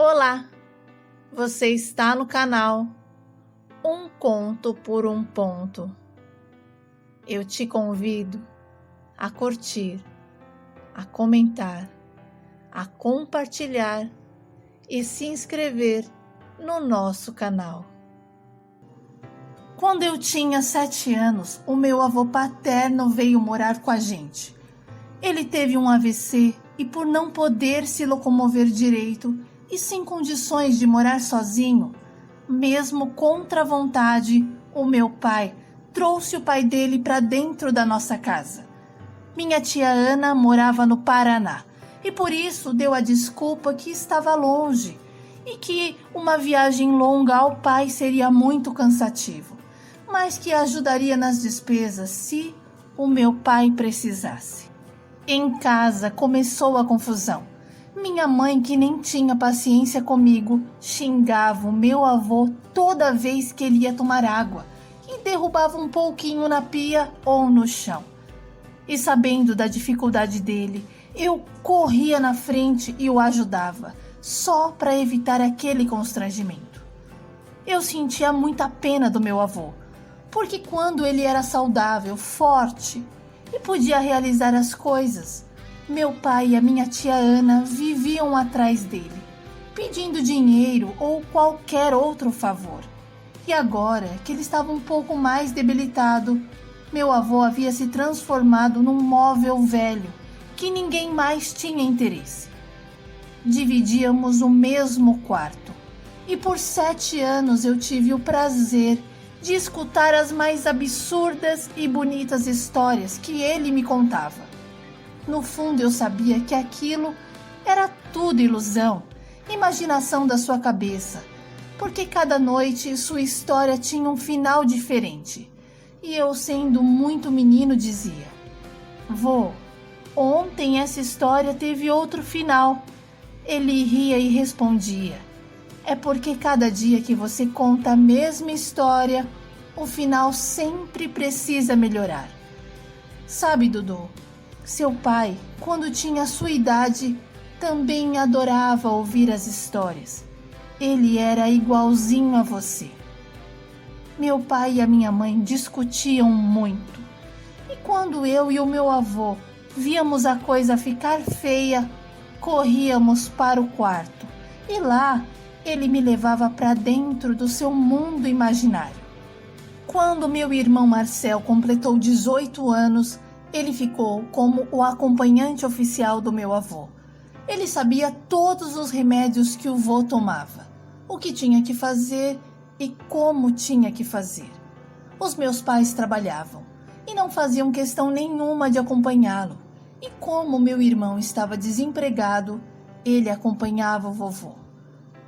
Olá, você está no canal Um Conto por um Ponto. Eu te convido a curtir, a comentar, a compartilhar e se inscrever no nosso canal. Quando eu tinha 7 anos, o meu avô paterno veio morar com a gente. Ele teve um AVC e, por não poder se locomover direito e sem condições de morar sozinho, mesmo contra a vontade, o meu pai trouxe o pai dele para dentro da nossa casa. Minha tia Ana morava no Paraná e por isso deu a desculpa que estava longe e que uma viagem longa ao pai seria muito cansativo, mas que ajudaria nas despesas se o meu pai precisasse. Em casa começou a confusão. Minha mãe, que nem tinha paciência comigo, xingava o meu avô toda vez que ele ia tomar água e derrubava um pouquinho na pia ou no chão. E sabendo da dificuldade dele, eu corria na frente e o ajudava, só para evitar aquele constrangimento. Eu sentia muita pena do meu avô, porque quando ele era saudável, forte e podia realizar as coisas, meu pai e a minha tia Ana viviam atrás dele, pedindo dinheiro ou qualquer outro favor. E agora que ele estava um pouco mais debilitado, meu avô havia se transformado num móvel velho que ninguém mais tinha interesse. Dividíamos o mesmo quarto e por 7 anos eu tive o prazer de escutar as mais absurdas e bonitas histórias que ele me contava. No fundo eu sabia que aquilo era tudo ilusão, imaginação da sua cabeça, porque cada noite sua história tinha um final diferente. E eu, sendo muito menino, dizia: "Vô, ontem essa história teve outro final." Ele ria e respondia: "É porque cada dia que você conta a mesma história, o final sempre precisa melhorar." Sabe, Dudu, seu pai, quando tinha sua idade, também adorava ouvir as histórias. Ele era igualzinho a você. Meu pai e a minha mãe discutiam muito. E quando eu e o meu avô víamos a coisa ficar feia, corríamos para o quarto. E lá ele me levava para dentro do seu mundo imaginário. Quando meu irmão Marcel completou 18 anos, ele ficou como o acompanhante oficial do meu avô. Ele sabia todos os remédios que o vô tomava, o que tinha que fazer e como tinha que fazer. Os meus pais trabalhavam e não faziam questão nenhuma de acompanhá-lo. E como meu irmão estava desempregado, ele acompanhava o vovô.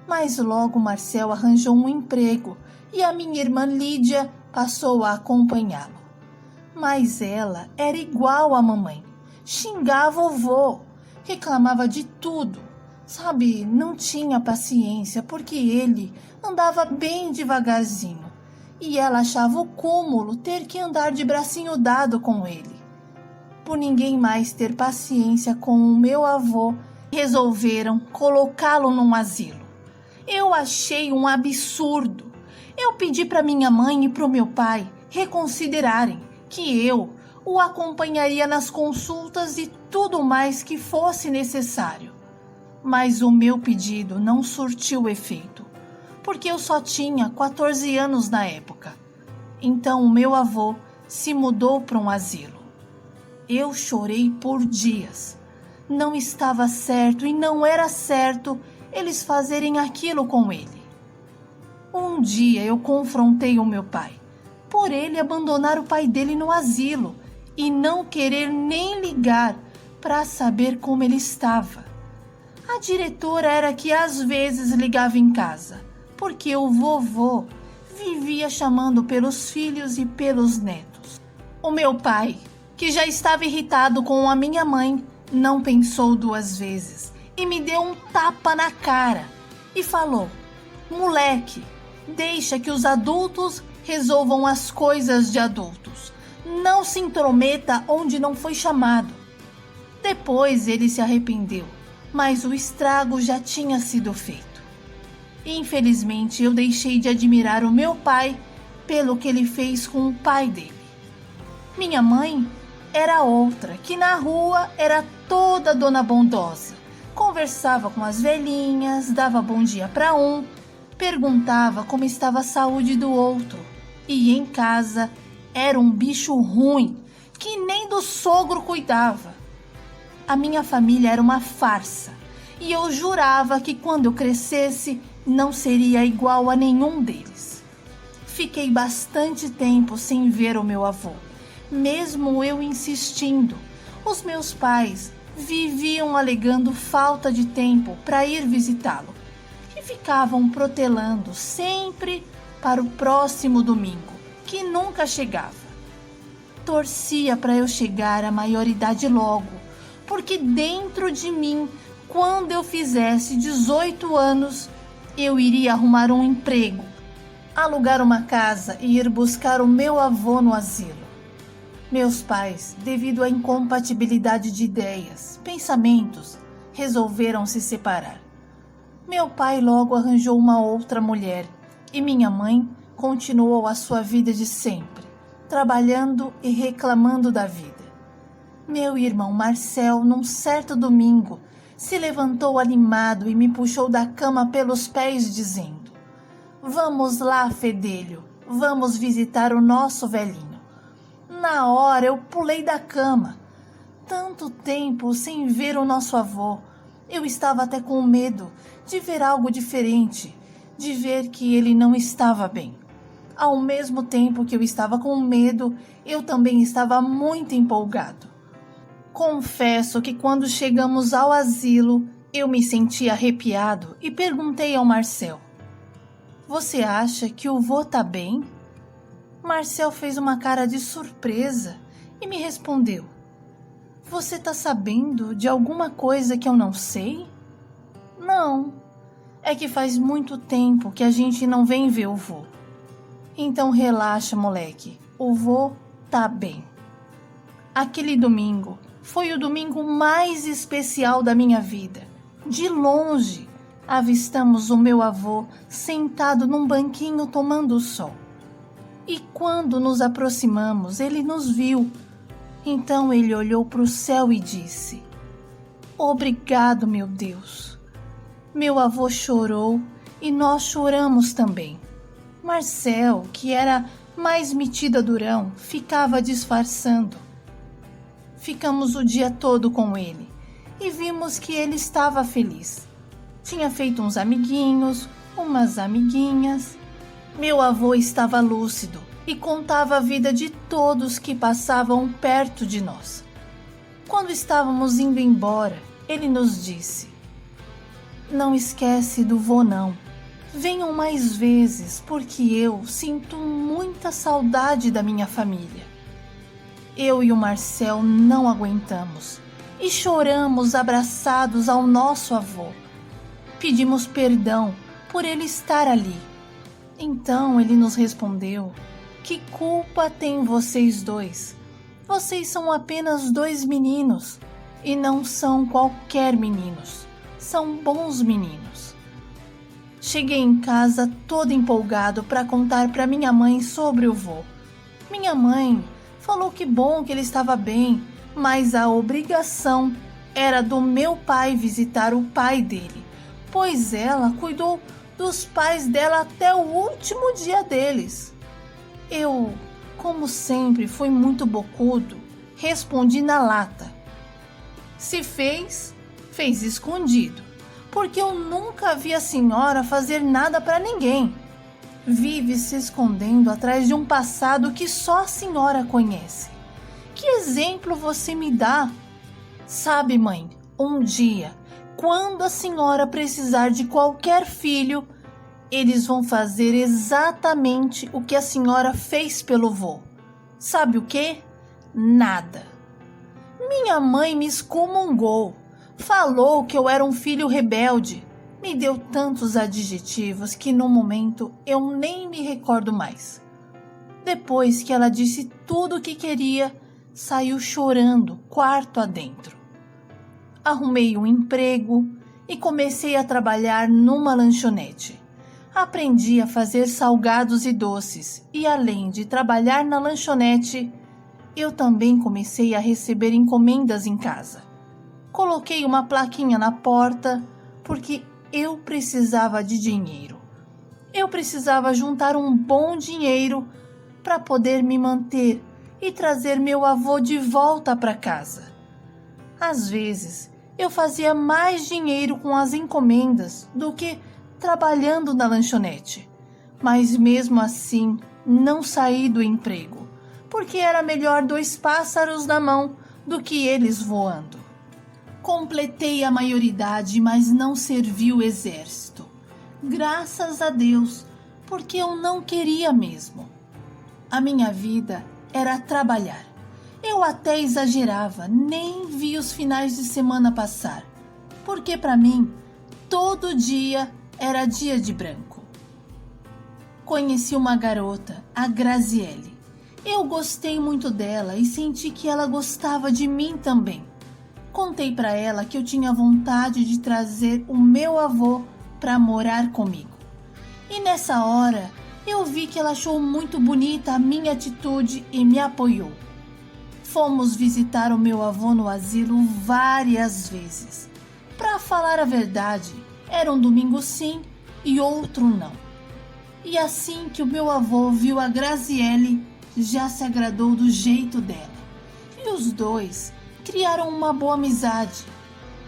Mas logo Marcel arranjou um emprego e a minha irmã Lídia passou a acompanhá-lo. Mas ela era igual à mamãe, xingava o vô, reclamava de tudo. Sabe, não tinha paciência porque ele andava bem devagarzinho e ela achava o cúmulo ter que andar de bracinho dado com ele. Por ninguém mais ter paciência com o meu avô, resolveram colocá-lo num asilo. Eu achei um absurdo. Eu pedi para minha mãe e para o meu pai reconsiderarem que eu o acompanharia nas consultas e tudo mais que fosse necessário. Mas o meu pedido não surtiu efeito, porque eu só tinha 14 anos na época. Então o meu avô se mudou para um asilo. Eu chorei por dias. Não estava certo e não era certo eles fazerem aquilo com ele. Um dia eu confrontei o meu pai por ele abandonar o pai dele no asilo e não querer nem ligar para saber como ele estava. A diretora era que às vezes ligava em casa, porque o vovô vivia chamando pelos filhos e pelos netos. O meu pai, que já estava irritado com a minha mãe, não pensou 2 vezes e me deu um tapa na cara e falou: "Moleque, deixa que os adultos resolvam as coisas de adultos. Não se intrometa onde não foi chamado." Depois ele se arrependeu, mas o estrago já tinha sido feito. Infelizmente, eu deixei de admirar o meu pai pelo que ele fez com o pai dele. Minha mãe era outra, que na rua era toda dona bondosa. Conversava com as velhinhas, dava bom dia para um, perguntava como estava a saúde do outro. E em casa era um bicho ruim, que nem do sogro cuidava. A minha família era uma farsa, e eu jurava que quando eu crescesse não seria igual a nenhum deles. Fiquei bastante tempo sem ver o meu avô, mesmo eu insistindo. Os meus pais viviam alegando falta de tempo para ir visitá-lo e ficavam protelando sempre para o próximo domingo, que nunca chegava. Torcia para eu chegar à maioridade logo, porque dentro de mim, quando eu fizesse 18 anos, eu iria arrumar um emprego, alugar uma casa e ir buscar o meu avô no asilo. Meus pais, devido à incompatibilidade de ideias, pensamentos, resolveram se separar. Meu pai logo arranjou uma outra mulher e minha mãe continuou a sua vida de sempre, trabalhando e reclamando da vida. Meu irmão Marcel, num certo domingo, se levantou animado e me puxou da cama pelos pés, dizendo: "Vamos lá, fedelho, vamos visitar o nosso velhinho." Na hora eu pulei da cama. Tanto tempo sem ver o nosso avô. Eu estava até com medo de ver algo diferente, de ver que ele não estava bem. Ao mesmo tempo que eu estava com medo, eu também estava muito empolgado. Confesso que quando chegamos ao asilo, eu me senti arrepiado e perguntei ao Marcel: "Você acha que o vô tá bem?" Marcel fez uma cara de surpresa e me respondeu: "Você tá sabendo de alguma coisa que eu não sei?" "Não, é que faz muito tempo que a gente não vem ver o vô." "Então relaxa, moleque, o vô tá bem." Aquele domingo foi o domingo mais especial da minha vida. De longe, avistamos o meu avô sentado num banquinho tomando sol. E quando nos aproximamos, ele nos viu. Então ele olhou para o céu e disse: "Obrigado, meu Deus." Meu avô chorou e nós choramos também. Marcel, que era mais metida durão, ficava disfarçando. Ficamos o dia todo com ele e vimos que ele estava feliz. Tinha feito uns amiguinhos, umas amiguinhas. Meu avô estava lúcido e contava a vida de todos que passavam perto de nós. Quando estávamos indo embora, ele nos disse: "Não esquece do vô não. Venham mais vezes, porque eu sinto muita saudade da minha família." Eu e o Marcel não aguentamos e choramos abraçados ao nosso avô. Pedimos perdão por ele estar ali. Então ele nos respondeu: "Que culpa tem vocês dois? Vocês são apenas 2 meninos e não são qualquer meninos. São bons meninos." Cheguei em casa todo empolgado para contar para minha mãe sobre o vô. Minha mãe falou que bom que ele estava bem, mas a obrigação era do meu pai visitar o pai dele, pois ela cuidou dos pais dela até o último dia deles. Eu, como sempre, fui muito bocudo, respondi na lata: "Se fez, fez escondido, porque eu nunca vi a senhora fazer nada para ninguém. Vive se escondendo atrás de um passado que só a senhora conhece. Que exemplo você me dá? Sabe, mãe, um dia, quando a senhora precisar de qualquer filho, eles vão fazer exatamente o que a senhora fez pelo vô. Sabe o quê? Nada." Minha mãe me excomungou, falou que eu era um filho rebelde. Me deu tantos adjetivos que no momento eu nem me recordo mais. Depois que ela disse tudo o que queria, saiu chorando quarto adentro. Arrumei um emprego e comecei a trabalhar numa lanchonete. Aprendi a fazer salgados e doces e, além de trabalhar na lanchonete, eu também comecei a receber encomendas em casa. Coloquei uma plaquinha na porta porque eu precisava de dinheiro. Eu precisava juntar um bom dinheiro para poder me manter e trazer meu avô de volta para casa. Às vezes, eu fazia mais dinheiro com as encomendas do que trabalhando na lanchonete, mas mesmo assim não saí do emprego, porque era melhor 2 pássaros na mão do que eles voando. Completei a maioridade, mas não servi o exército. Graças a Deus, porque eu não queria mesmo. A minha vida era trabalhar. Eu até exagerava, nem vi os finais de semana passar, porque para mim todo dia era dia de branco. Conheci uma garota, a Graziele. Eu gostei muito dela e senti que ela gostava de mim também. Contei para ela que eu tinha vontade de trazer o meu avô para morar comigo. E nessa hora eu vi que ela achou muito bonita a minha atitude e me apoiou. Fomos visitar o meu avô no asilo várias vezes. Para falar a verdade, era um domingo sim e outro não. E assim que o meu avô viu a Graziele, já se agradou do jeito dela. E os dois criaram uma boa amizade.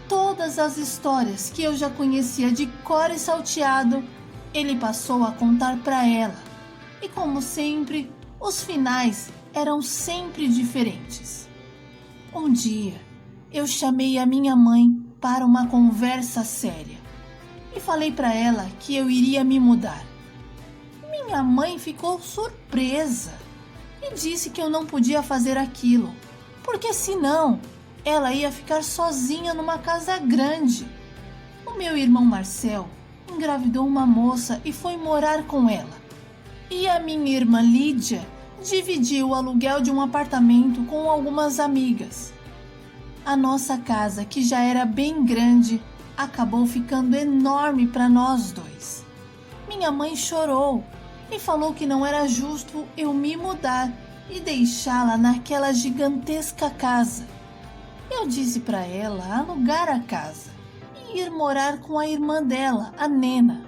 Todas as histórias que eu já conhecia de cor e salteado, ele passou a contar para ela. E como sempre, os finais eram sempre diferentes. Um dia, eu chamei a minha mãe para uma conversa séria e falei para ela que eu iria me mudar. Minha mãe ficou surpresa e disse que eu não podia fazer aquilo, porque senão ela ia ficar sozinha numa casa grande. O meu irmão Marcel engravidou uma moça e foi morar com ela. E a minha irmã Lídia dividiu o aluguel de um apartamento com algumas amigas. A nossa casa, que já era bem grande, acabou ficando enorme para nós dois. Minha mãe chorou e falou que não era justo eu me mudar e deixá-la naquela gigantesca casa. Eu disse para ela alugar a casa e ir morar com a irmã dela, a Nena.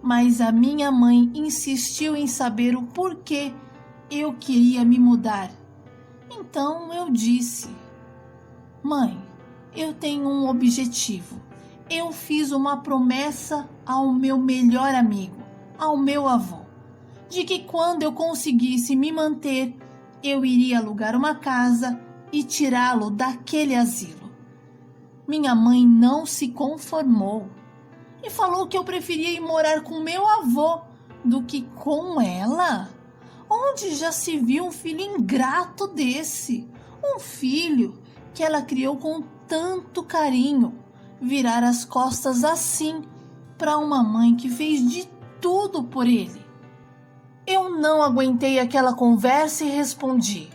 Mas a minha mãe insistiu em saber o porquê eu queria me mudar. Então eu disse: mãe, eu tenho um objetivo. Eu fiz uma promessa ao meu melhor amigo, ao meu avô, de que quando eu conseguisse me manter, eu iria alugar uma casa e tirá-lo daquele asilo. Minha mãe não se conformou e falou que eu preferia ir morar com meu avô do que com ela. Onde já se viu um filho ingrato desse? Um filho que ela criou com tanto carinho, virar as costas assim para uma mãe que fez de tudo por ele. Eu não aguentei aquela conversa e respondi: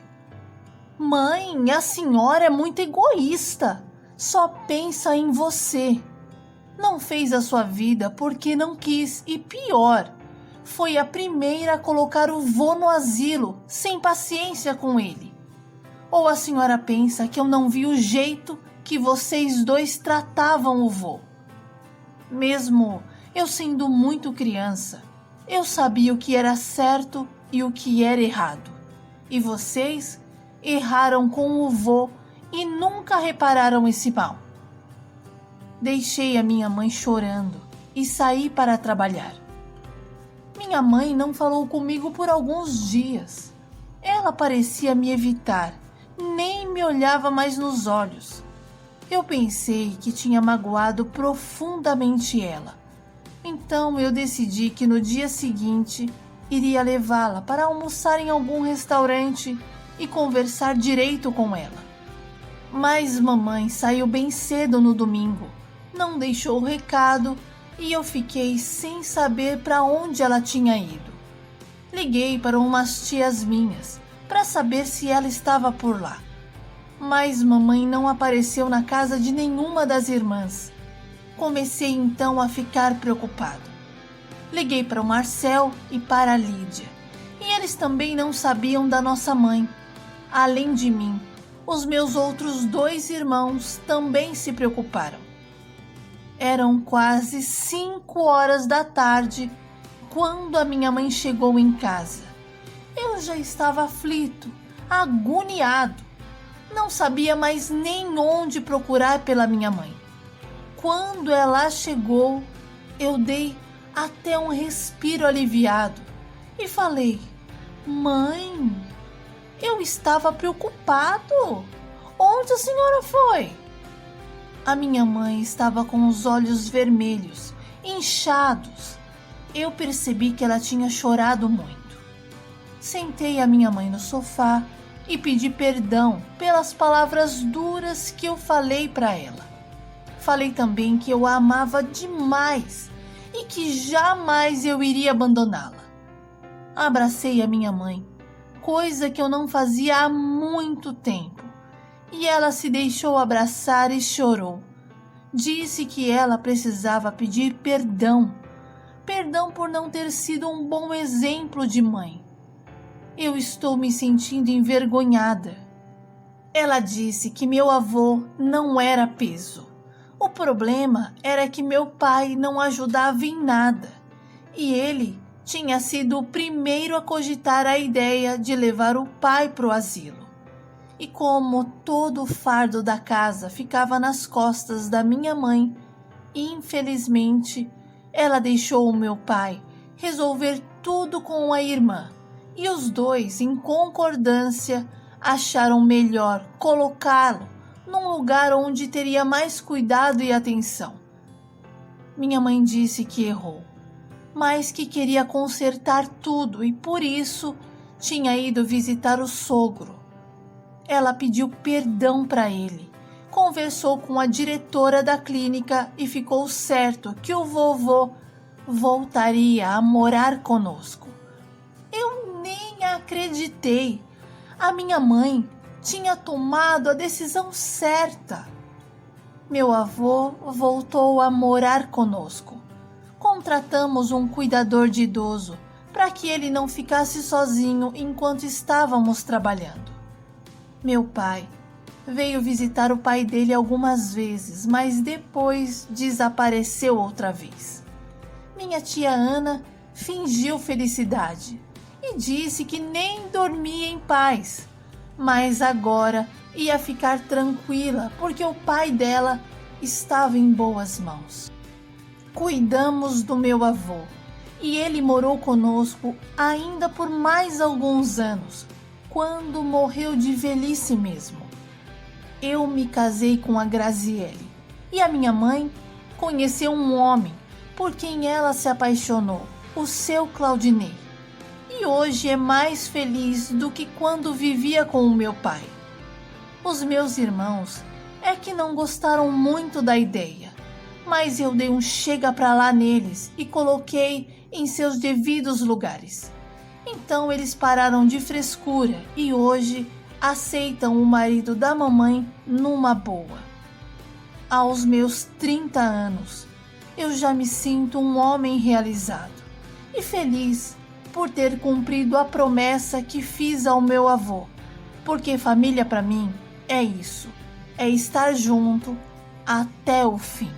mãe, a senhora é muito egoísta, só pensa em você. Não fez a sua vida porque não quis e pior, foi a primeira a colocar o vô no asilo, sem paciência com ele. Ou a senhora pensa que eu não vi o jeito que vocês dois tratavam o vô? Mesmo eu sendo muito criança, eu sabia o que era certo e o que era errado. E vocês erraram com o vô e nunca repararam esse mal. Deixei a minha mãe chorando e saí para trabalhar. Minha mãe não falou comigo por alguns dias. Ela parecia me evitar, nem me olhava mais nos olhos. Eu pensei que tinha magoado profundamente ela. Então eu decidi que no dia seguinte iria levá-la para almoçar em algum restaurante e conversar direito com ela. Mas mamãe saiu bem cedo no domingo, não deixou recado e eu fiquei sem saber para onde ela tinha ido. Liguei para umas tias minhas para saber se ela estava por lá. Mas mamãe não apareceu na casa de nenhuma das irmãs. Comecei então a ficar preocupado. Liguei para o Marcel e para a Lídia, e eles também não sabiam da nossa mãe. Além de mim, os meus outros 2 irmãos também se preocuparam. Eram quase 5 horas da tarde quando a minha mãe chegou em casa. Eu já estava aflito, agoniado. Não sabia mais nem onde procurar pela minha mãe. Quando ela chegou, eu dei até um respiro aliviado e falei: Mãe, eu estava preocupado. Onde a senhora foi? A minha mãe estava com os olhos vermelhos, inchados. Eu percebi que ela tinha chorado muito. Sentei a minha mãe no sofá e pedi perdão pelas palavras duras que eu falei para ela. Falei também que eu a amava demais e que jamais eu iria abandoná-la. Abracei a minha mãe, coisa que eu não fazia há muito tempo, e ela se deixou abraçar e chorou. Disse que ela precisava pedir perdão por não ter sido um bom exemplo de mãe. Eu estou me sentindo envergonhada. Ela disse que meu avô não era peso. O problema era que meu pai não ajudava em nada, e ele tinha sido o primeiro a cogitar a ideia de levar o pai para o asilo. E como todo o fardo da casa ficava nas costas da minha mãe, infelizmente, ela deixou o meu pai resolver tudo com a irmã, e os 2, em concordância, acharam melhor colocá-lo num lugar onde teria mais cuidado e atenção. Minha mãe disse que errou, mas que queria consertar tudo e por isso tinha ido visitar o sogro. Ela pediu perdão para ele, conversou com a diretora da clínica e ficou certo que o vovô voltaria a morar conosco. Eu nem acreditei. A minha mãe tinha tomado a decisão certa. Meu avô voltou a morar conosco. Contratamos um cuidador de idoso para que ele não ficasse sozinho enquanto estávamos trabalhando. Meu pai veio visitar o pai dele algumas vezes, mas depois desapareceu outra vez. Minha tia Ana fingiu felicidade e disse que nem dormia em paz, mas agora ia ficar tranquila porque o pai dela estava em boas mãos. Cuidamos do meu avô e ele morou conosco ainda por mais alguns anos, quando morreu de velhice mesmo. Eu me casei com a Graziele e a minha mãe conheceu um homem por quem ela se apaixonou, o seu Claudinei. E hoje é mais feliz do que quando vivia com o meu pai. Os meus irmãos é que não gostaram muito da ideia, mas eu dei um chega pra lá neles e coloquei em seus devidos lugares. Então eles pararam de frescura e hoje aceitam o marido da mamãe numa boa. Aos meus 30 anos, eu já me sinto um homem realizado e feliz por ter cumprido a promessa que fiz ao meu avô, porque família para mim é isso, é estar junto até o fim.